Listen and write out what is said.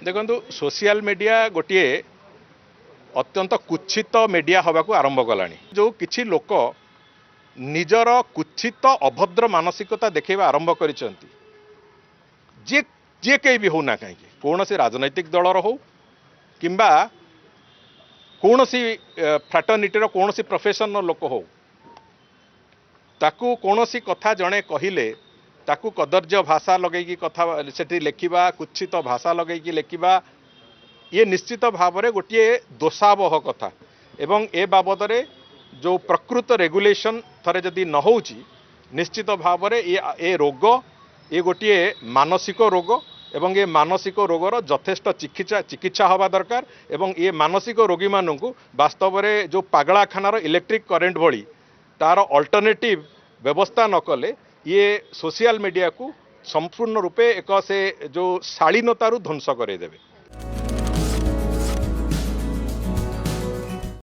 देखु social media गोटे अत्यंत कुत्सित मीडिया हवा को आरंभ कला जो किछि लोक निजर कुत्सित अभद्र मानसिकता देखा आरंभ कर जे कहीं भी होना कहीं कौन सी राजनैतिक दलर हो किंबा कौन सी फ्राटर्निटीर कौन सी प्रोफेशन लोक हो ताकू कौन सी कथा जड़े कहले ताकू कदर्य भाषा लगे कथा से लेखा कुत्सित भाषा लगे लेखा ये निश्चित भाव में गोटे दोषावह कथा एवं ए बाबद जो प्रकृत रेगुलेशन थरे जदि न हो निश्चित भाव में ये रोग ये गोटे मानसिक रोग एवं ये मानसिक रोगर यथेष्ट चिकित्सा हवा दरकार एवं ये मानसिक रोगी मानू वास्तव में जो पागलाखानार इलेक्ट्रिक करेन्ट भली तार अल्टरनेटिव व्यवस्था न कले ये सोशल मीडिया को संपूर्ण रूपे एक से जो शालीनतारू ध्वंस करदेवे।